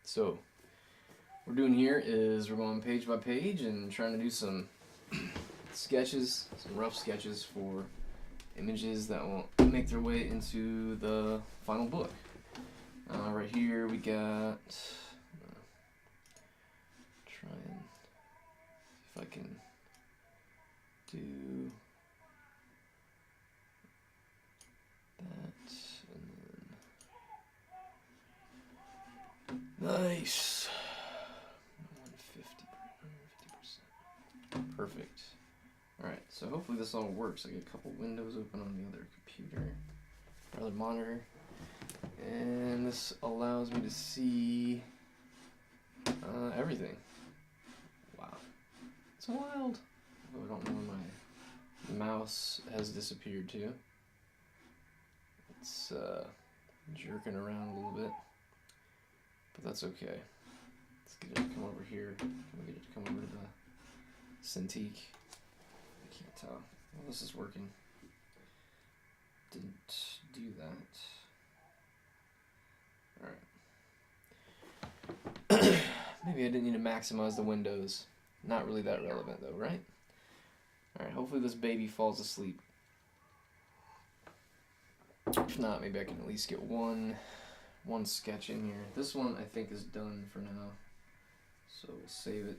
So, what we're doing here is we're going page by page and trying to do some sketches, some rough sketches for images that will make their way into the final book. Right here we got, try and see if I can do that, and then, nice, 150%. Perfect. Alright, so hopefully this all works. I get a couple windows open on the other computer, or other monitor. And this allows me to see everything. Wow. It's wild. Oh, I don't know where my mouse has disappeared to. It's jerking around a little bit. But that's okay. Let's get it to come over here. Can we get it to come over to the Cintiq? I can't tell. Well, this is working. Didn't do that. Alright. Maybe I didn't need to maximize the windows. Not really that relevant though, right? Alright, hopefully this baby falls asleep. If not, maybe I can at least get one sketch in here. This one I think is done for now. So we'll save it.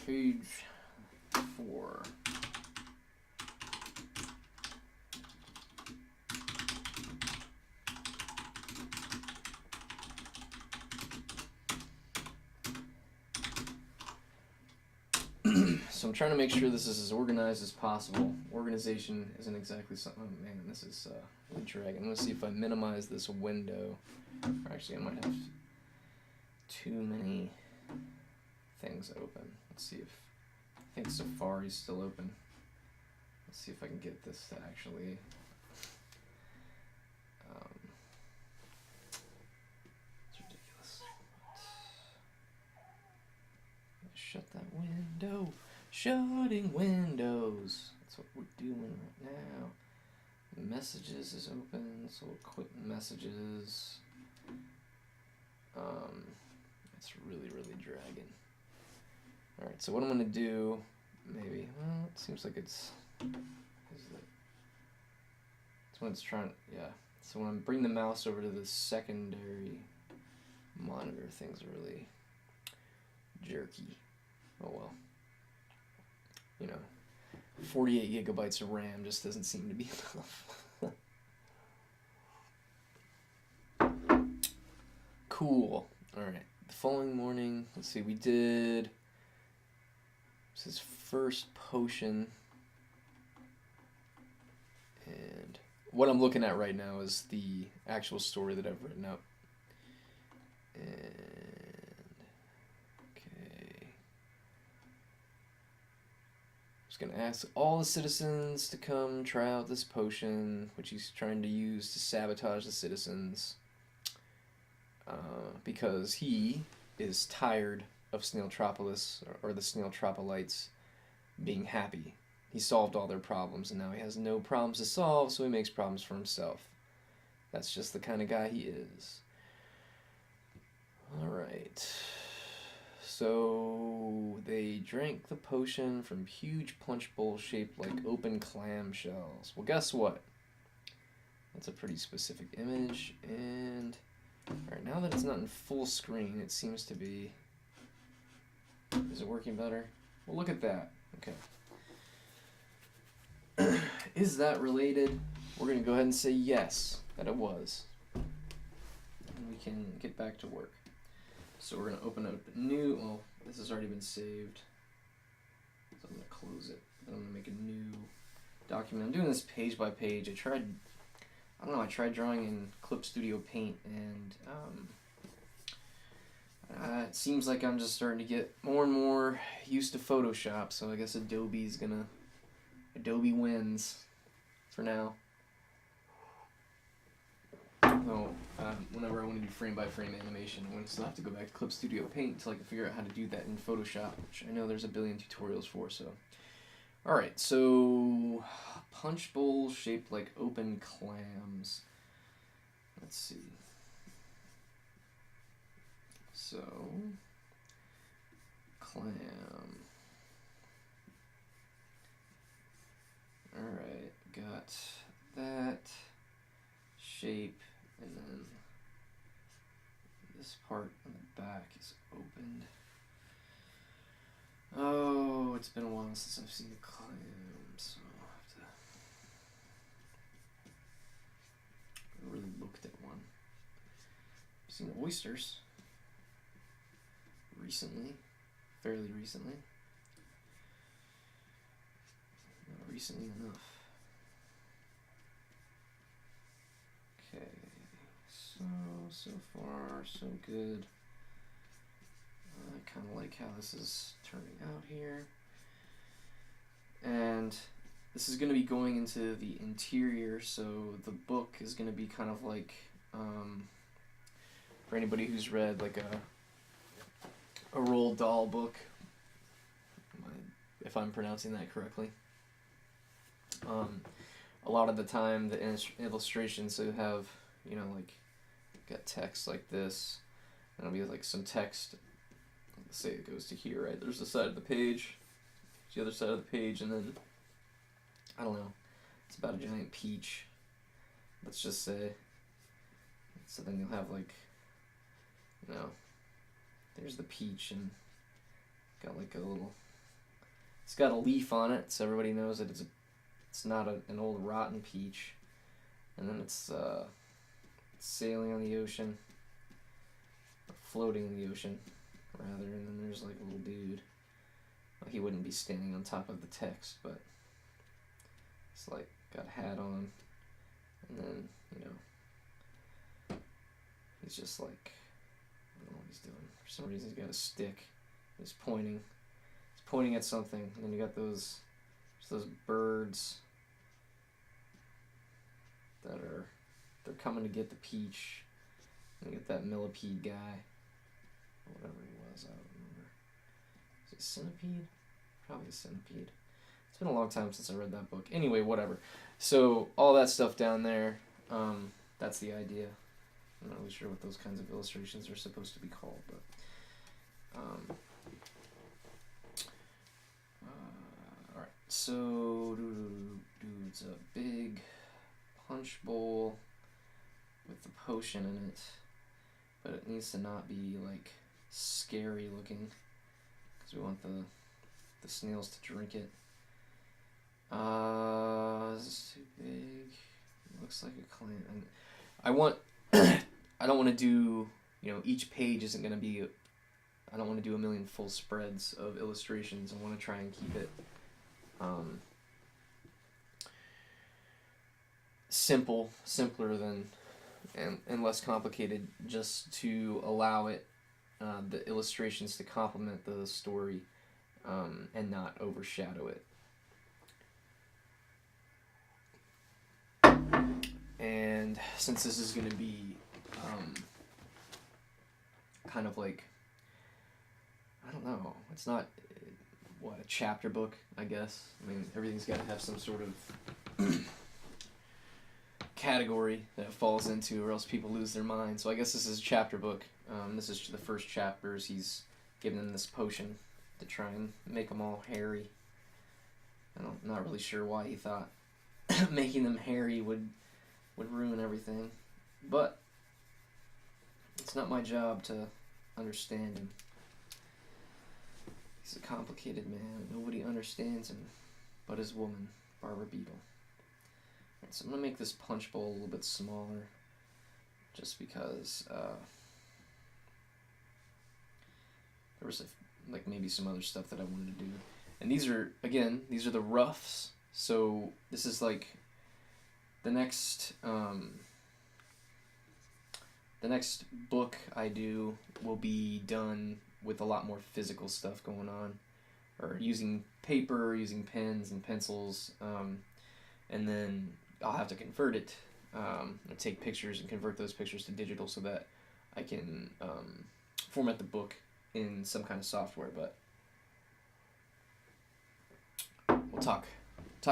Page 4. So I'm trying to make sure this is as organized as possible. Organization isn't exactly something. Oh man, this is really dragging. I'm gonna see if I minimize this window. Or actually, I might have too many things open. Let's see if I think Safari's still open. Let's see if I can get this to actually. It's ridiculous. Shut that window. Shutting windows. That's what we're doing right now. Messages is open, so we'll quit messages. It's really dragging. Alright, so what I'm gonna do, maybe, well, it seems like it's when it's trying, yeah. So when I bring the mouse over to the secondary monitor, things are really jerky. Oh well. You know, 48 gigabytes of RAM just doesn't seem to be enough. Cool. Alright. The following morning, let's see, we did this is first potion. And what I'm looking at right now is the actual story that I've written out. And okay. Just gonna ask all the citizens to come try out this potion, which he's trying to use to sabotage the citizens, because he is tired of Snailtropolis, or the Snailtropolites, being happy. He solved all their problems, and now he has no problems to solve, so he makes problems for himself. That's just the kind of guy he is. Alright. So they drank the potion from huge punch bowl shaped like open clam shells. Well, guess what? That's a pretty specific image. And alright, now that it's not in full screen, it seems to be. Is it working better? Well, look at that. Okay. Is that related? We're going to go ahead and say yes, that it was. And we can get back to work. So we're going to open up a new, well, this has already been saved. So I'm going to close it. Then I'm going to make a new document. I'm doing this page by page. I tried drawing in Clip Studio Paint, and it seems like I'm just starting to get more and more used to Photoshop, so I guess Adobe wins for now. So, whenever I want to do frame-by-frame animation, I'm going to still have to go back to Clip Studio Paint until I can figure out how to do that in Photoshop, which I know there's a billion tutorials for, so. Alright, so punch bowl shaped like open clams. let's see. So, clam. Alright, got that shape, and then this part on the back is opened. Oh, it's been a while since I've seen a clam, so I'll have to really looked at one. I've seen oysters recently, fairly recently. Not recently enough. Okay, so far so good. I kind of like how this is turning out here. And this is going to be going into the interior, so the book is going to be kind of like, for anybody who's read like a Roald Dahl book, if I'm pronouncing that correctly. A lot of the time the illustrations will have, you know, like, got text like this, and it'll be like some text. Let's say it goes to here, right? There's the side of the page, the other side of the page, and then, I don't know, it's about a giant peach, let's just say. So then you'll have like, you know, there's the peach, and got like a little, it's got a leaf on it, so everybody knows that it's not an old rotten peach. And then it's sailing on the ocean, or floating in the ocean, rather, and then there's like a little dude. Well, he wouldn't be standing on top of the text, but it's like got a hat on, and then, you know, he's just like, I don't know what he's doing. For some reason he's got a stick, he's pointing at something, and then you got those birds that they're coming to get the peach, and you get that millipede guy, or whatever he was, I don't remember. Is it centipede? Probably a centipede. It's been a long time since I read that book. Anyway, whatever. So all that stuff down there, that's the idea. I'm not really sure what those kinds of illustrations are supposed to be called, but alright, so it's a big punch bowl with the potion in it, but it needs to not be like scary looking, because we want the snails to drink it. This is too big. It looks like a clam. And I want I don't want to do, you know, each page isn't going to be, I don't want to do a million full spreads of illustrations. I want to try and keep it simpler than, and less complicated, just to allow it, the illustrations to complement the story, and not overshadow it. And since this is going to be kind of like, I don't know, it's not, what, a chapter book, I guess. I mean, everything's got to have some sort of category that it falls into, or else people lose their mind. So I guess this is a chapter book. This is the first chapters. He's giving them this potion to try and make them all hairy. I'm not really sure why he thought making them hairy would ruin everything, but it's not my job to understand him. He's a complicated man. Nobody understands him but his woman, Barbara Beetle. Right, so I'm going to make this punch bowl a little bit smaller, just because there was like maybe some other stuff that I wanted to do. And these are the roughs, so this is like the next book I do will be done with a lot more physical stuff going on, or using paper, using pens and pencils, and then I'll have to convert it, take pictures and convert those pictures to digital so that I can format the book in some kind of software. But we'll talk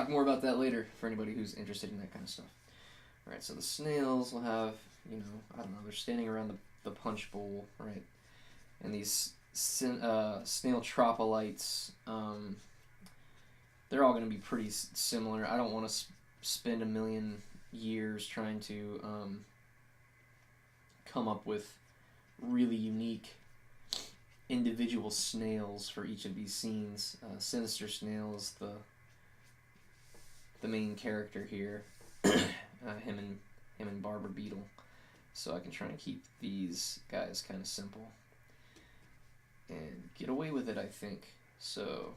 more about that later for anybody who's interested in that kind of stuff. Alright, so the snails will have you know, I don't know, they're standing around the punch bowl, right? And these Snailtropolites, they're all going to be pretty similar. I don't want to spend a million years trying to come up with really unique individual snails for each of these scenes. Sinister Snail is the main character here. Him and Barber Beetle. So I can try and keep these guys kind of simple and get away with it, I think. So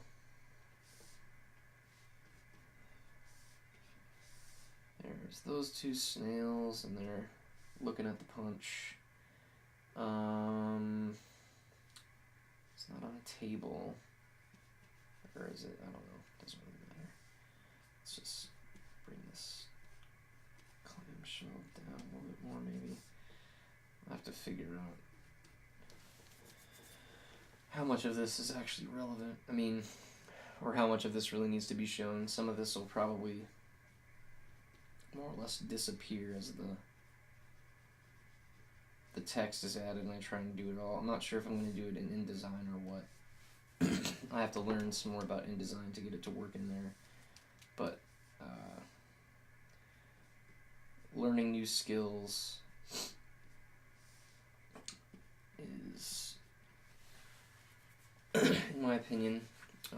there's those two snails, and they're looking at the punch. It's not on a table, or is it? I don't know. Doesn't really matter. Let's just bring this clamshell down a little bit more, maybe. I'll have to figure out how much of this is actually relevant. I mean, or how much of this really needs to be shown. Some of this will probably more or less disappear as the text is added and I try and do it all. I'm not sure if I'm going to do it in InDesign or what. I have to learn some more about InDesign to get it to work in there. But learning new skills is, in my opinion,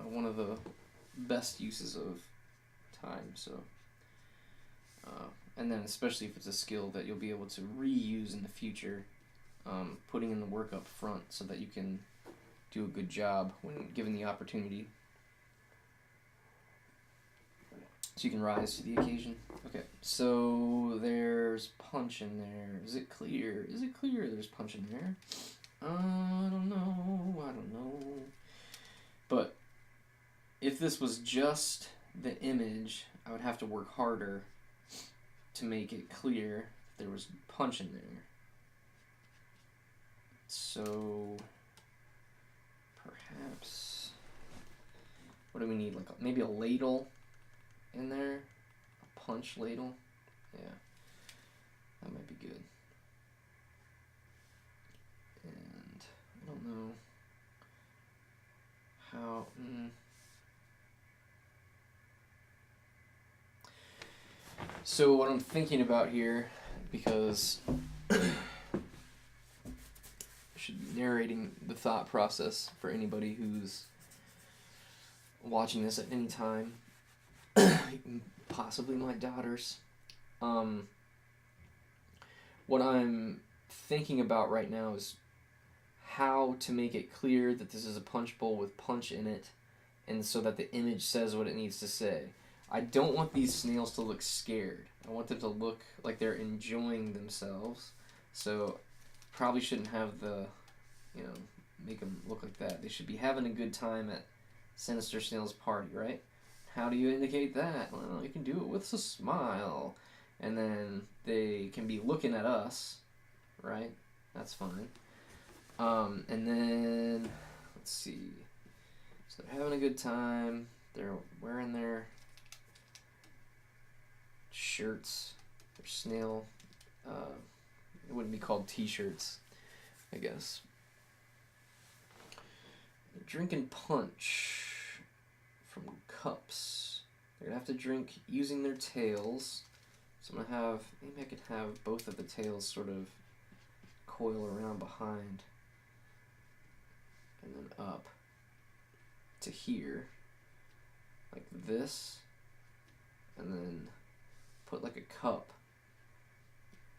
one of the best uses of time. So, and then especially if it's a skill that you'll be able to reuse in the future, putting in the work up front so that you can do a good job when given the opportunity. So you can rise to the occasion. Okay, so there's punch in there. Is it clear? Is it clear there's punch in there? I don't know. But if this was just the image, I would have to work harder to make it clear there was punch in there. So perhaps, what do we need? Like maybe a ladle in there? A punch ladle? Yeah, that might be good. And I don't know how. So what I'm thinking about here, because I should be narrating the thought process for anybody who's watching this at any time, possibly my daughters. What I'm thinking about right now is how to make it clear that this is a punch bowl with punch in it, and so that the image says what it needs to say. I don't want these snails to look scared. I want them to look like they're enjoying themselves. So probably shouldn't have make them look like that. They should be having a good time at Sinister Snail's party, right? How do you indicate that? Well, you can do it with a smile. And then they can be looking at us, right? That's fine. And then, let's see. So they're having a good time. They're wearing their shirts, their snail, it wouldn't be called t-shirts, I guess. They're drinking punch from cups. They're gonna have to drink using their tails. So I'm gonna have, maybe I could have both of the tails sort of coil around behind and then up to here, like this, and then put like a cup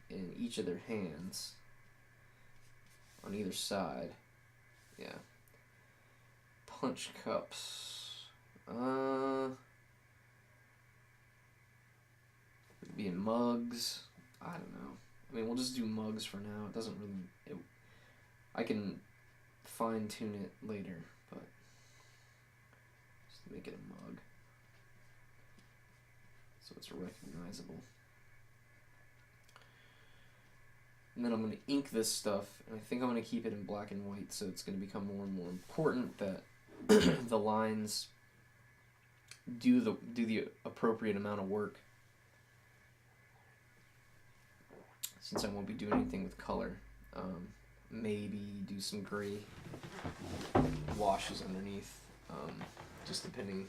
in each of their hands on either side. Yeah. Punch cups. Would be in mugs. I don't know. I mean, we'll just do mugs for now. It doesn't really... I can fine-tune it later, but just make it a mug so it's recognizable. And then I'm going to ink this stuff, and I think I'm going to keep it in black and white, so it's going to become more and more important that the lines do the appropriate amount of work. since I won't be doing anything with color. Maybe do some gray washes underneath, just depending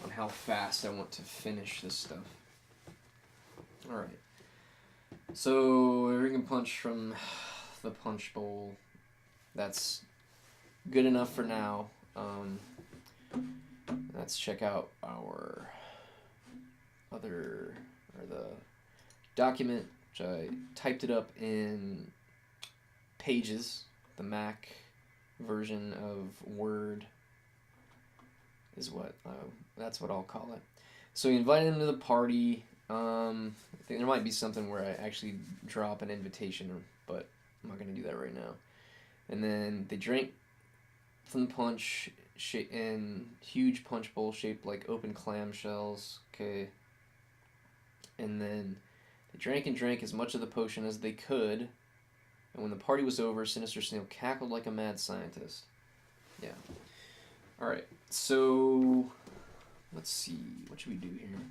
on how fast I want to finish this stuff. Alright, so ring and punch from the punch bowl. That's good enough for now. Let's check out our the document, which I typed it up in Pages, the Mac version of Word is what that's what I'll call it. So we invited him to the party. I think there might be something where I actually drop an invitation, but I'm not going to do that right now. And then they drank from the punch in huge punch bowl shaped like open clamshells. Okay. And then they drank and drank as much of the potion as they could. And when the party was over, Sinister Snail cackled like a mad scientist. Yeah. Alright, so let's see. What should we do here?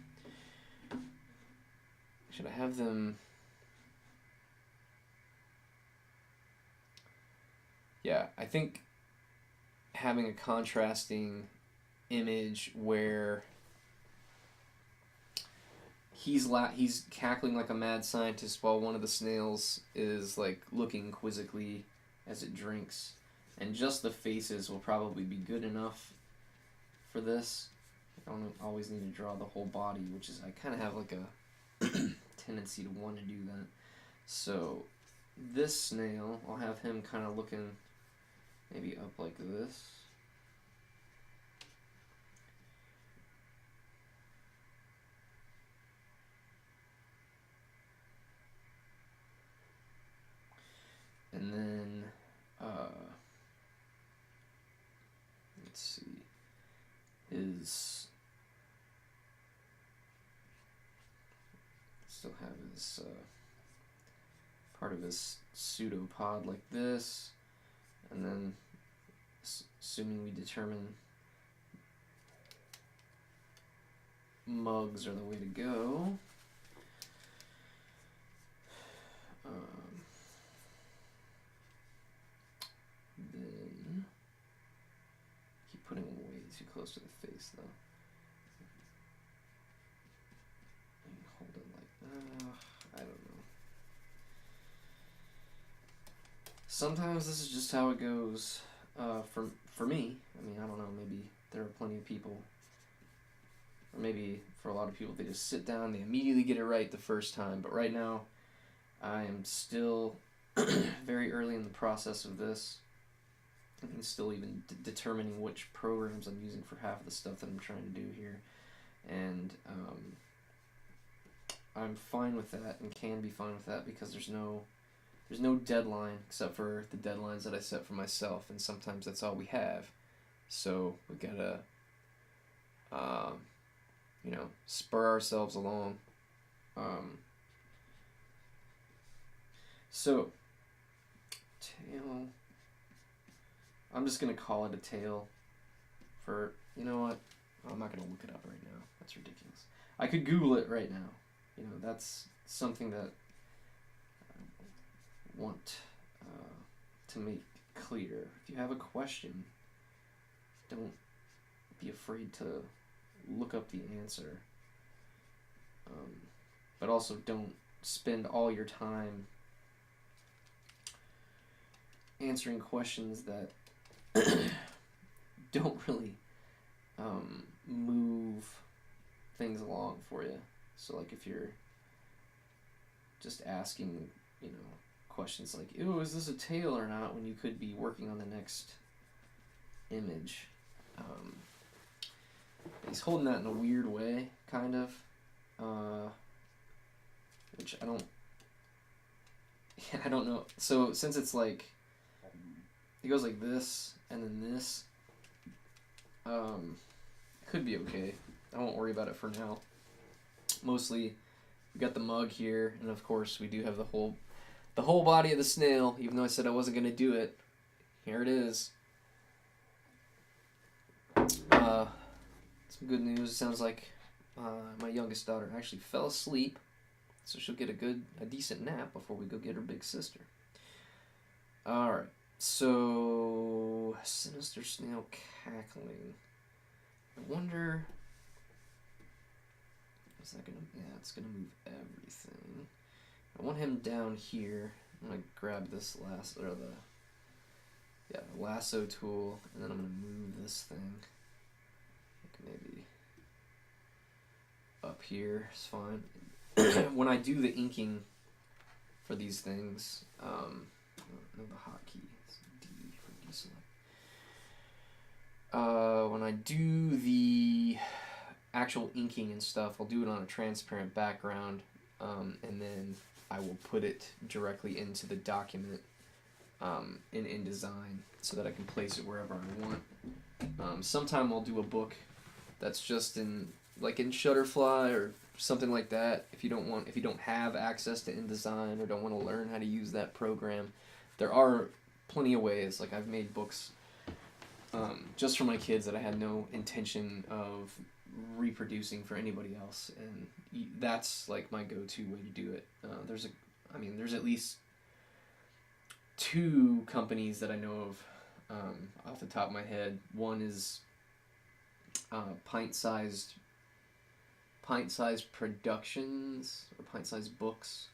Should I have them... Yeah, I think having a contrasting image where he's cackling like a mad scientist while one of the snails is like looking quizzically as it drinks, and just the faces will probably be good enough for this. I don't always need to draw the whole body, which is, I kind of have like a tendency to want to do that. So this snail, I'll have him kind of looking maybe up like this. And then, let's see, still have his, part of his pseudopod like this, and then, assuming we determine mugs are the way to go, then keep putting them way too close to the face though. Hold it like, I don't know. Sometimes this is just how it goes. For me, I mean, I don't know, maybe there are plenty of people, or maybe for a lot of people, they just sit down, they immediately get it right the first time, but right now, I am still very early in the process of this. I mean, still even determining which programs I'm using for half of the stuff that I'm trying to do here, and I'm fine with that, and can be fine with that, because there's no deadline except for the deadlines that I set for myself, and sometimes that's all we have. So we gotta, you know, spur ourselves along. So tail. I'm just gonna call it a tail. For, you know what? I'm not gonna look it up right now. That's ridiculous. I could Google it right now. You know, that's something that want to make clear. If you have a question, don't be afraid to look up the answer. But also don't spend all your time answering questions that don't really move things along for you. So like if you're just asking, you know, questions like, ew, is this a tail or not, when you could be working on the next image. He's holding that in a weird way, kind of, which I don't know. So since it's like, it goes like this and then this, could be okay. I won't worry about it for now. Mostly, we got the mug here, and of course we do have the whole body of the snail, even though I said I wasn't going to do it. Here it is. Some good news. It sounds like my youngest daughter actually fell asleep So she'll get a decent nap before we go get her big sister. Alright, so Sinister Snail Cackling. I wonder, is that gonna, yeah, it's gonna move everything. I want him down here. I'm gonna grab this the lasso tool, and then I'm gonna move this thing. Like maybe up here is fine. When I do the inking for these things, I don't know the hotkey. It's D for deselect. When I do the actual inking and stuff, I'll do it on a transparent background, and then I will put it directly into the document in InDesign so that I can place it wherever I want. Sometime I'll do a book that's just in Shutterfly or something like that. If you don't have access to InDesign or don't want to learn how to use that program, there are plenty of ways. Like I've made books just for my kids that I had no intention of reproducing for anybody else, and that's like my go-to way to do it. There's at least 2 companies that I know of off the top of my head. One is Pint-Sized Productions or Pint-Sized Books,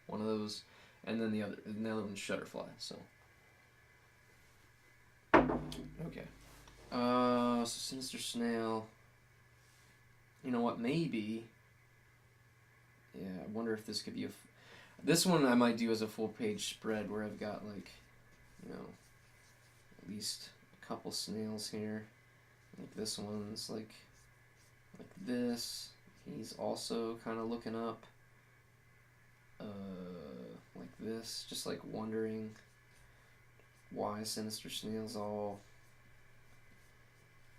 one of those, and then the other one's Shutterfly. So okay, so Sinister Snail. You know what? Maybe. Yeah, I wonder if this could be this one I might do as a full page spread where I've got like, at least a couple snails here. Like this one's like this. He's also kind of looking up. Like this, just like wondering why Sinister Snail's all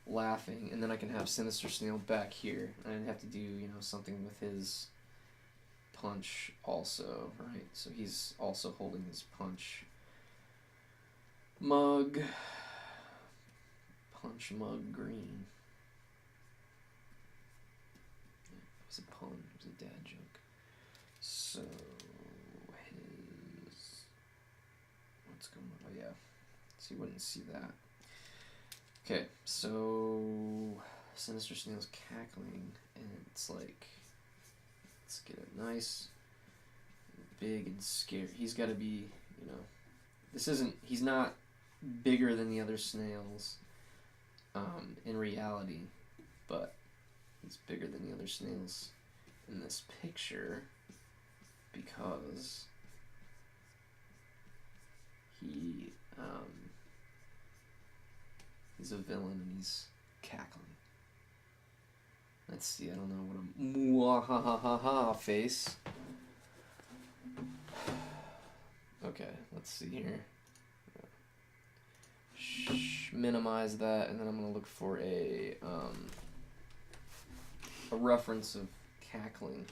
laughing, and then I can have Sinister Snail back here, and I'd have to do something with his punch also, right? So he's also holding his punch mug green. It was a pun, it was a dad joke. So what's going on? Oh yeah, so you wouldn't see that. Okay, so Sinister Snail's cackling, and it's like, let's get it nice, big and scary. He's got to be, he's not bigger than the other snails in reality, but he's bigger than the other snails in this picture because he's a villain and he's cackling. Let's see, I don't know what a mwahahaha face. Okay, let's see here. Minimize that, and then I'm gonna look for a reference of cackling.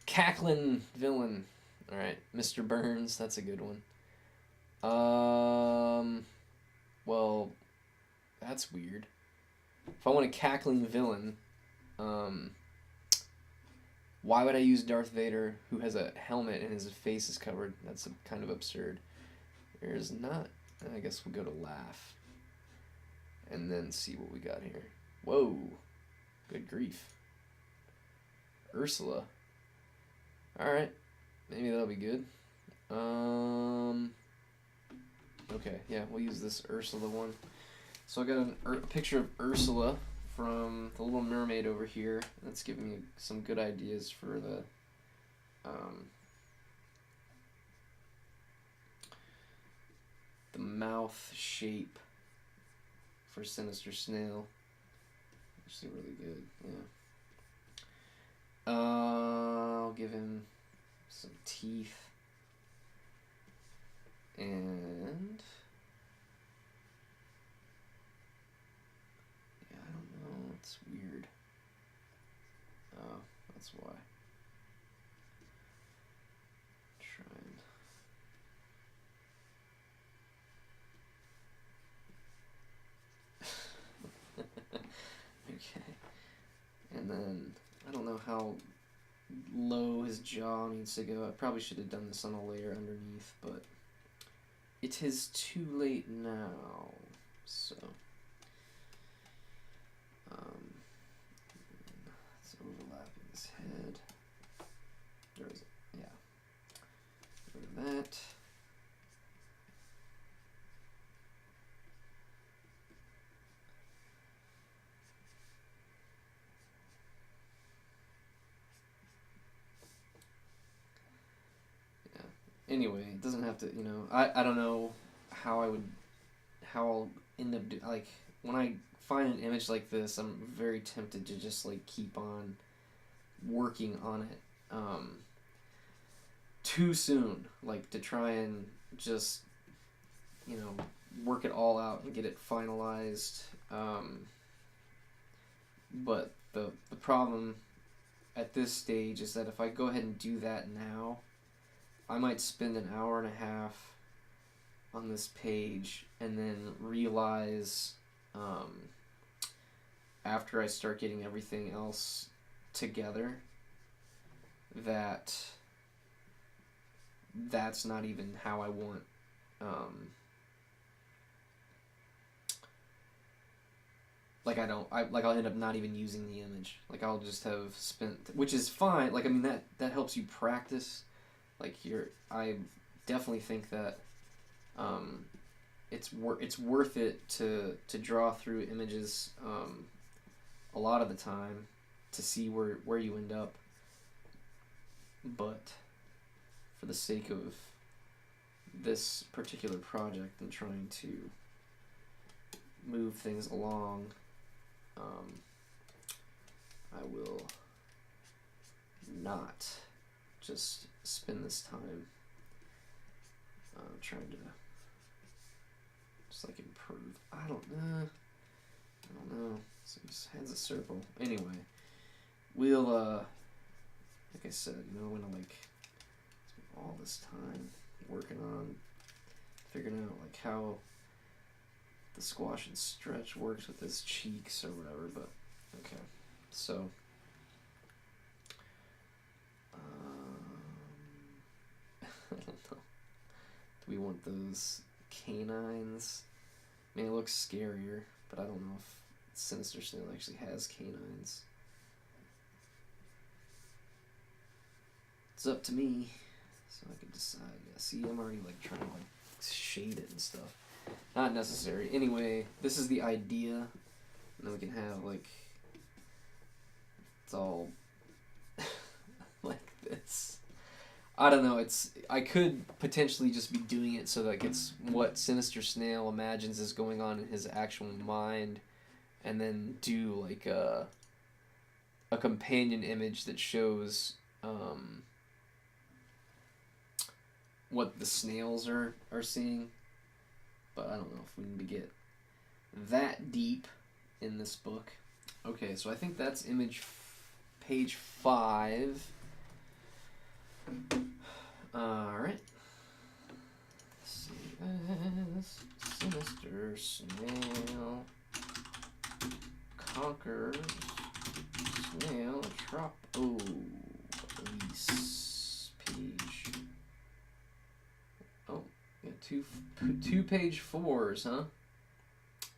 Cackling villain. All right, Mr. Burns, that's a good one. Well, that's weird. If I want a cackling villain, why would I use Darth Vader, who has a helmet and his face is covered? That's kind of absurd. There's not. I guess we'll go to laugh. And then see what we got here. Whoa. Good grief. Ursula. Alright. Maybe that'll be good. Okay, yeah, we'll use this Ursula one. So I got a picture of Ursula from The Little Mermaid over here. That's giving me some good ideas for the mouth shape for Sinister Snail. Actually really good, yeah. I'll give him some teeth. And yeah, I don't know, it's weird. Oh, that's why. then I don't know how low his jaw needs to go. I probably should have done this on a layer underneath, but it is too late now. So let's overlap his head. There is it. Yeah. Rid of that. Anyway, it doesn't have to, you know, I don't know how I'll end up like, when I find an image like this, I'm very tempted to just, like, keep on working on it, too soon, like, to try and just, you know, work it all out and get it finalized, but the problem at this stage is that if I go ahead and do that now, I might spend an hour and a half on this page and then realize, after I start getting everything else together, that that's not even how I want, like I'll end up not even using the image. Like, I'll just have spent, which is fine. Like, I mean, that helps you practice. Like, I definitely think that it's worth it to draw through images a lot of the time to see where you end up. But for the sake of this particular project and trying to move things along, I will not just spend this time trying to just, like, improve. I don't know. So his head's a circle. Anyway, we'll like I said, you know, I'm gonna, like, spend all this time working on figuring out, like, how the squash and stretch works with his cheeks or whatever. But okay, so I don't know. Do we want those canines? I mean, it looks scarier, but I don't know if Sinister Snail actually has canines. It's up to me, so I can decide. Yeah, see, I'm already, like, trying to, like, shade it and stuff. Not necessary. Anyway, this is the idea, and then we can have, like, it's all like this. I don't know, I could potentially just be doing it so that it's what Sinister Snail imagines is going on in his actual mind, and then do, like, a companion image that shows what the snails are seeing. But I don't know if we need to get that deep in this book. Okay, so I think that's page 5. Alright. Let's see this. Sinister Snail Conquers Snailtropolis. Page. Oh, yeah, two page 4s, huh?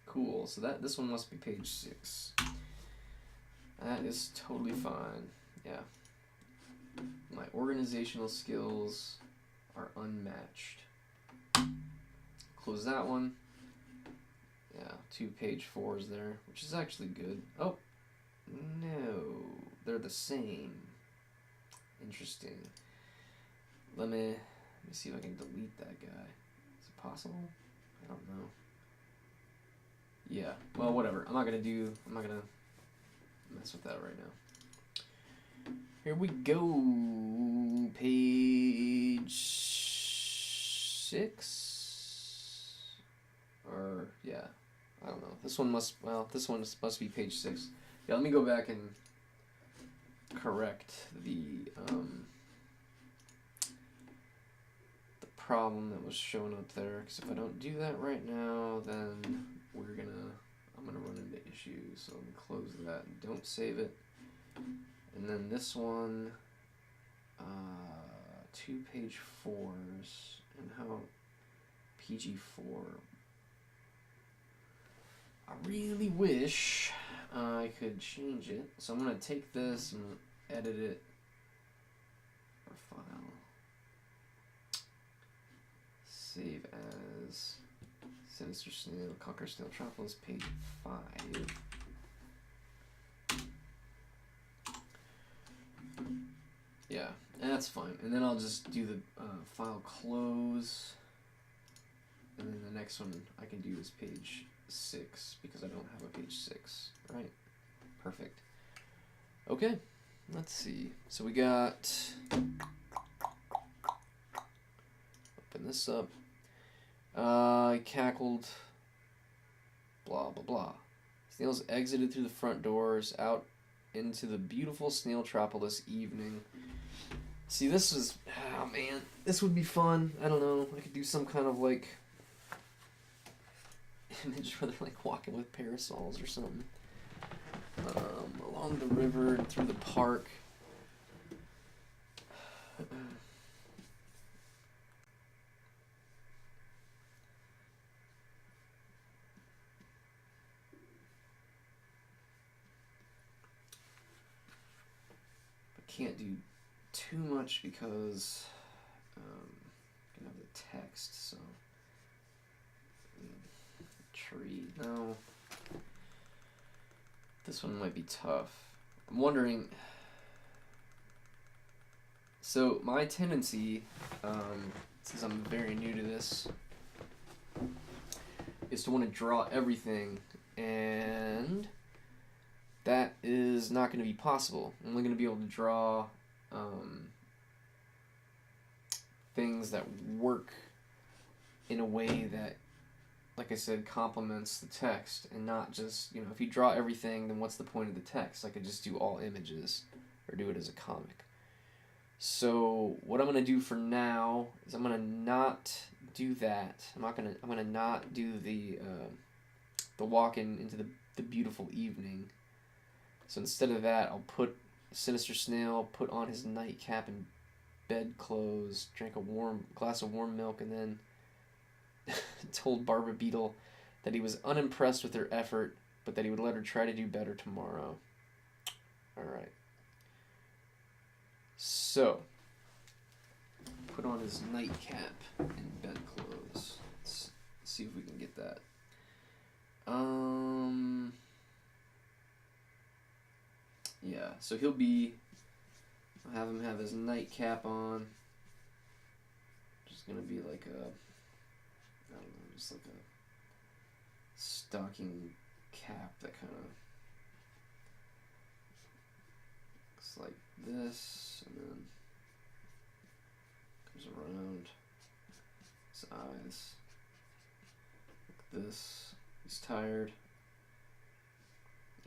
Cool. So this one must be page 6. That is totally fine. Yeah. My organizational skills are unmatched. Close that one. Yeah, 2 page 4s there, which is actually good. Oh, no, they're the same. Interesting. Let me see if I can delete that guy. Is it possible? I don't know. Yeah, well, whatever. I'm not gonna mess with that right now. Here we go. Page 6? Or, yeah, I don't know. This one must be page 6. Yeah, let me go back and correct the problem that was showing up there, because if I don't do that right now, then I'm gonna run into issues. So let me close that. Don't save it. And then this one, 2 page 4s, and how PG4. I really wish I could change it. So I'm going to take this and edit it. Or file. Save as Sinister Snail Conquers Snailtropolis, page 5. Yeah, and that's fine. And then I'll just do the file close. And then the next one I can do is page 6 because I don't have a page 6. Right? Perfect. Okay, let's see. So we got. Open this up. I cackled. Blah blah blah. Snails exited through the front doors out into the beautiful Snailtropolis evening. See, this is, oh man, this would be fun. I don't know. I could do some kind of like image where they're like walking with parasols or something along the river and through the park. Can't do too much because I'm gonna have the text. So tree. No, this one might be tough. I'm wondering. So my tendency, since I'm very new to this, is to want to draw everything, and that is not going to be possible. I'm only going to be able to draw things that work in a way that, like I said, complements the text, and not just, you know, if you draw everything, then what's the point of the text? I could just do all images or do it as a comic. So what I'm going to do for now is I'm going to not do that. I'm going to not do the walk-in into the beautiful evening. So instead of that, I'll put Sinister Snail, put on his nightcap and bedclothes, drank a glass of warm milk, and then told Barbara Beetle that he was unimpressed with her effort, but that he would let her try to do better tomorrow. Alright. So, put on his nightcap and bedclothes. Let's see if we can get that. Yeah, so I'll have him have his nightcap on. Just gonna be like I don't know, just like a stocking cap that kind of looks like this, and then comes around his eyes like this. He's tired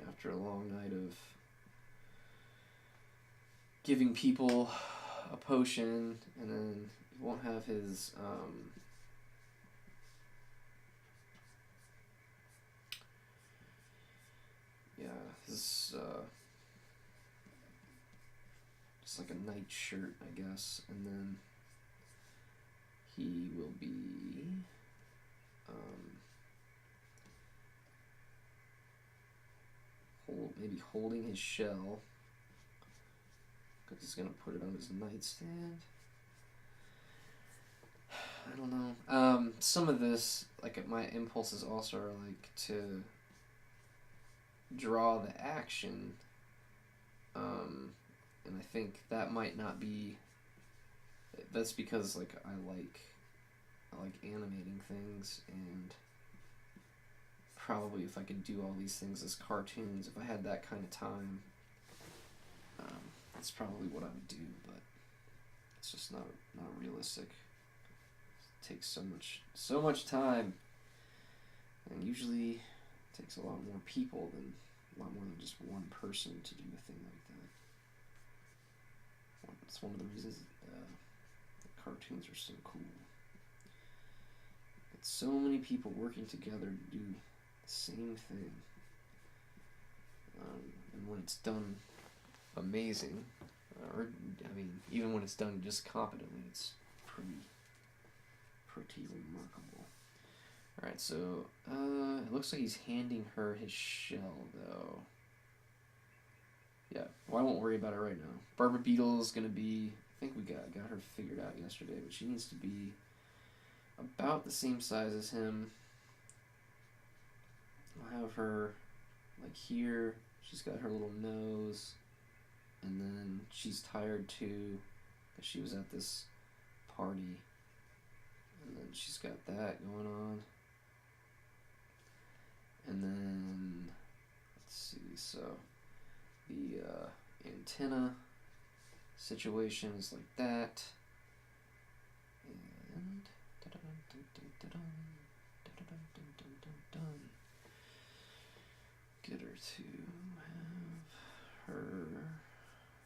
after a long night of giving people a potion, and then he won't have his his just like a night shirt, I guess, and then he will be maybe holding his shell, because he's gonna put it on his nightstand. I don't know. Some of this, like, my impulses also are like to draw the action, and I think that might not be. That's because like I like animating things, and probably if I could do all these things as cartoons, if I had that kind of time, that's probably what I would do. But it's just not realistic. It takes so much time, and usually it takes a lot more people than just one person to do a thing like that. It's one of the reasons cartoons are so cool. It's so many people working together to do the same thing, and when it's done amazing. Or, I mean, even when it's done just competently, it's pretty remarkable. Alright, so, it looks like he's handing her his shell, though. Yeah, well, I won't worry about it right now. Barbara Beetle's gonna be, I think we got her figured out yesterday, but she needs to be about the same size as him. I'll have her, like, here. She's got her little nose. And then she's tired too, because she was at this party. And then she's got that going on. And then, let's see, so the antenna situation is like that. And get her to have her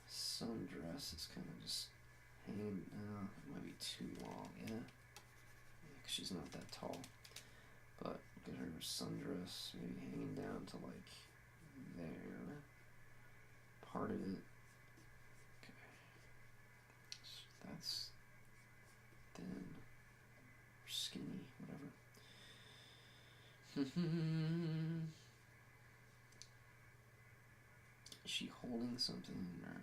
sundress. It's kind of just hanging. It might be too long, yeah? Because she's not that tall. But get her sundress maybe hanging down to like there. Part of it. Okay. So that's thin or skinny, whatever. Is she holding something or?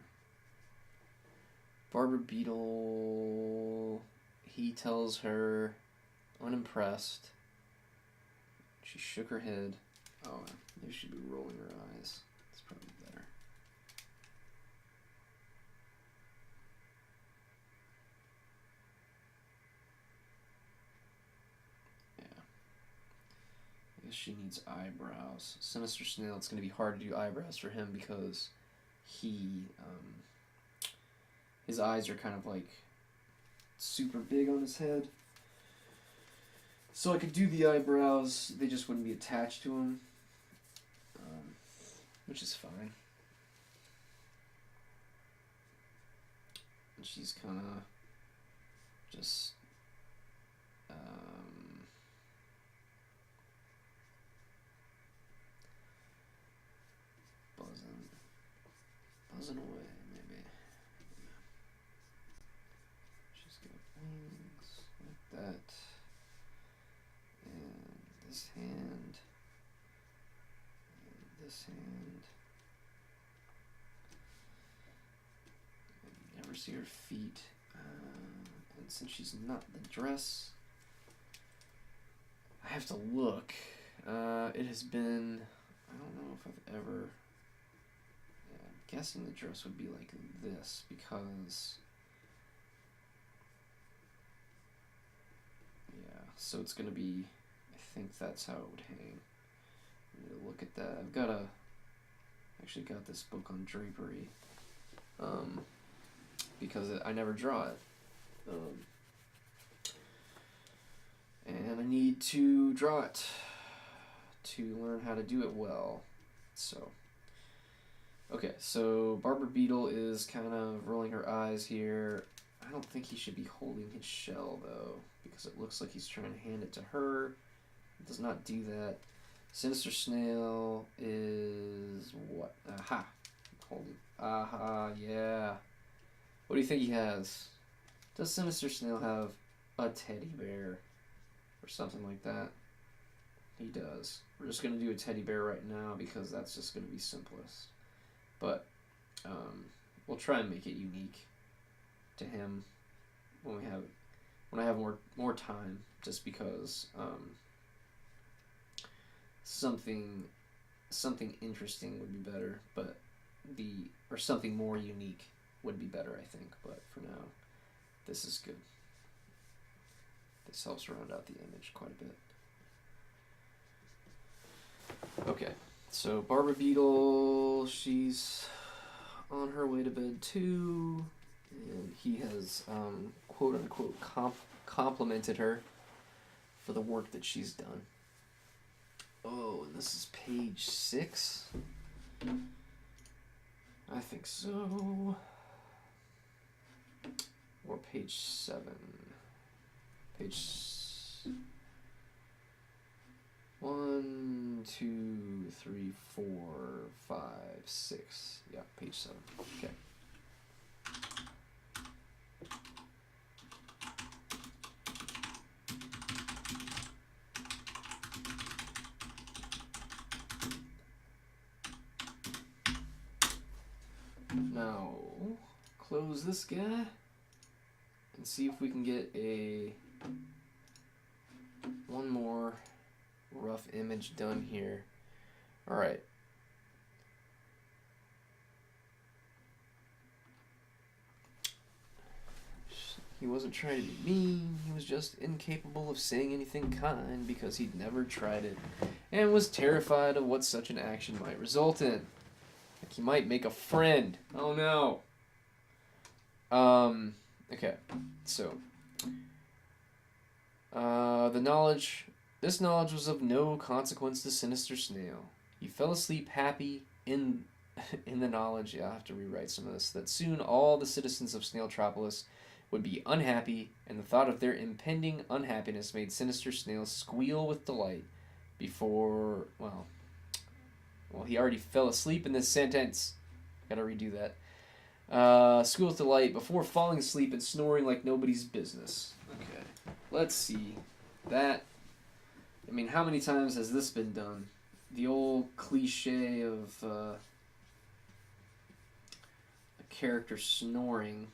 Barbara Beetle, he tells her, unimpressed. She shook her head. Oh, maybe she'd be rolling her eyes. It's probably better. Yeah. I guess she needs eyebrows. Sinister Snail, it's going to be hard to do eyebrows for him because he, his eyes are kind of like super big on his head. So I could do the eyebrows, they just wouldn't be attached to him, which is fine. And she's kind of just buzzing away, maybe. She's got wings like that. And this hand. And this hand. And you never see her feet. And since she's not the dress, I have to look. It has been, I don't know if I've ever, I'm guessing the dress would be like this because, yeah, so it's going to be, I think that's how it would hang. I'm going to look at that. I've got actually got this book on drapery, because I never draw it. And I need to draw it to learn how to do it well. So, okay, so Barbara Beetle is kind of rolling her eyes here. I don't think he should be holding his shell, though, because it looks like he's trying to hand it to her. It does not do that. Sinister Snail is what? Aha. Holding. Aha, yeah. What do you think he has? Does Sinister Snail have a teddy bear or something like that? He does. We're just going to do a teddy bear right now because that's just going to be simplest. But we'll try and make it unique to him when I have more time, just because something interesting would be better, but or something more unique would be better, I think. But for now, this is good. This helps round out the image quite a bit. Okay, so Barbara Beetle, she's on her way to bed too, and he has quote unquote complimented her for the work that she's done. Oh, and this is page 6? I think so. Or page 7. Page 1, 2, 3, 4, 5, 6. Yeah, page 7. Okay. Now, close this guy and see if we can get one more rough image done here. All right. He wasn't trying to be mean. He was just incapable of saying anything kind because he'd never tried it and was terrified of what such an action might result in. Like he might make a friend. Oh no. Okay. So this knowledge was of no consequence to Sinister Snail. He fell asleep happy in the knowledge, I have to rewrite some of this, that soon all the citizens of Snailtropolis would be unhappy, and the thought of their impending unhappiness made Sinister Snail squeal with delight before, well, he already fell asleep in this sentence. Gotta redo that. Squeal with delight before falling asleep and snoring like nobody's business. Okay, let's see. That, I mean, how many times has this been done? The old cliche of a character snoring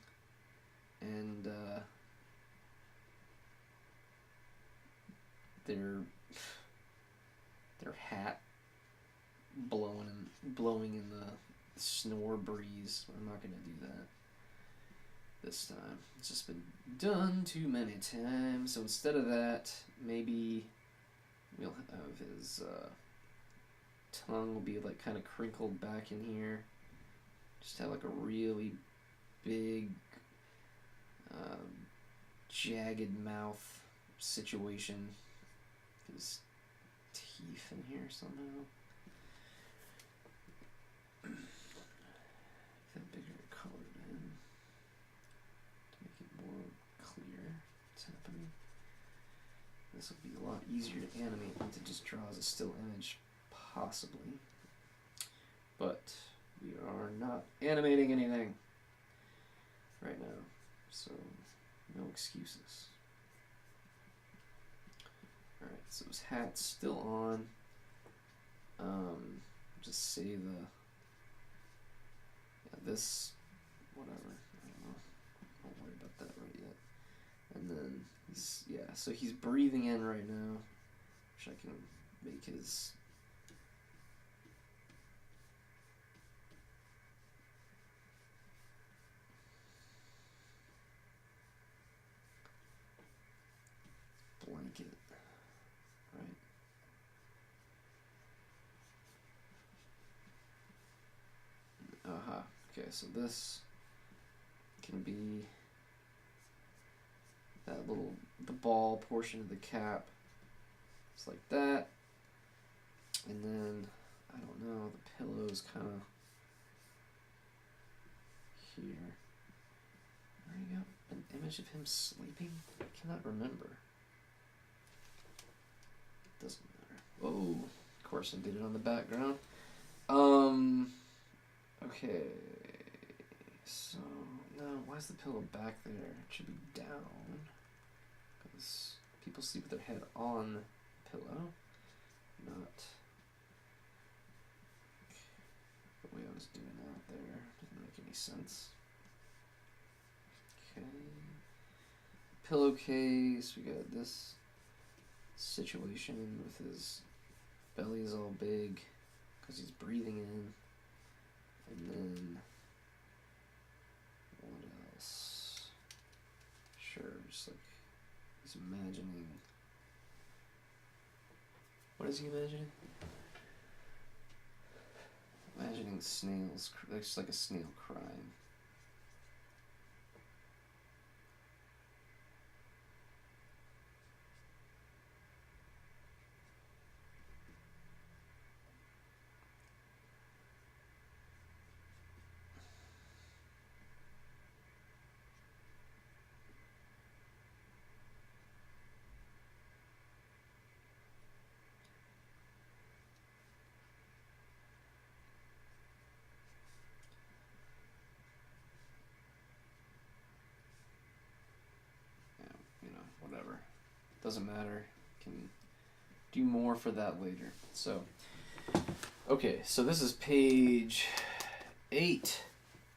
and their hat blowing in the snore breeze. I'm not gonna do that this time. It's just been done too many times. So instead of that, maybe we'll have his tongue will be like kind of crinkled back in here. Just have like a really big jagged mouth situation. His teeth in here somehow. That bigger colored in to make it more clear what's happening. This will be a lot easier to animate than to just draw as a still image, possibly. But we are not animating anything right now, so no excuses. Alright, so his hat's still on. Just say this, whatever, I don't know, don't worry about that right yet. And then so he's breathing in right now, which I can make his blanket, right? Okay, so this can be the ball portion of the cap. It's like that. And then, I don't know, the pillow's kind of here. There you go. An image of him sleeping? I cannot remember. Doesn't matter. Oh, of course I did it on the background. Okay. So, no, why is the pillow back there? It should be down. Because people sleep with their head on the pillow, not the way I was doing out there. Didn't make any sense. Okay. Pillowcase, we got this situation with his belly is all big because he's breathing in. And then, what else? Sure, just like he's imagining. What is he imagining? Imagining snails. Looks like a snail crying. whatever. Doesn't matter. Can do more for that later. So, okay, so this is page 8,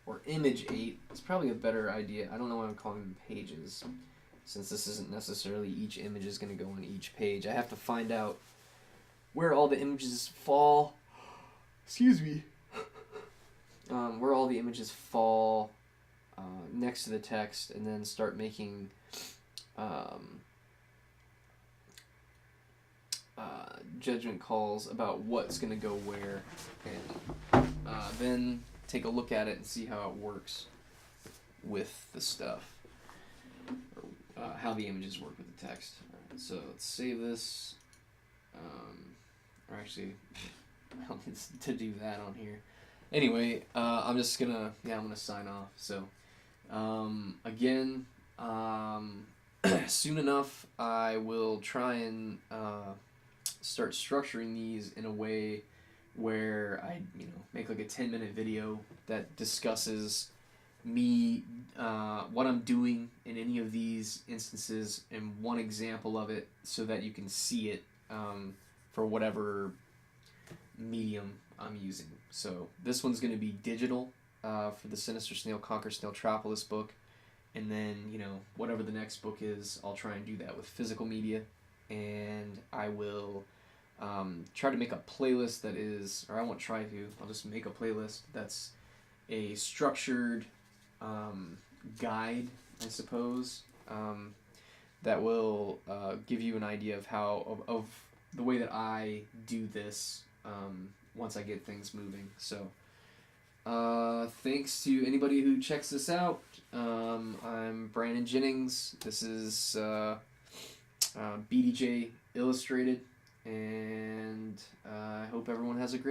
or image 8. It's probably a better idea. I don't know why I'm calling them pages, since this isn't necessarily each image is going to go on each page. I have to find out where all the images fall. Excuse me. Where all the images fall next to the text, and then start making judgment calls about what's going to go where, and then take a look at it and see how it works with the stuff, or how the images work with the text. Alright, so let's save this, or actually I don't need to do that on here. Anyway, I'm just gonna, I'm gonna sign off. So, again, soon enough, I will try and start structuring these in a way where I, make like a 10-minute video that discusses me, what I'm doing in any of these instances, and one example of it, so that you can see it for whatever medium I'm using. So this one's going to be digital for the Sinister Snail Conquers Snailtropolis book, and then whatever the next book is, I'll try and do that with physical media, and I will try to make a playlist that is, or I won't try to, I'll just make a playlist that's a structured guide, I suppose, that will give you an idea of how of the way that I do this once I get things moving. So thanks to anybody who checks this out. I'm Brandon Jennings. This is BDJ Illustrated, and I hope everyone has a great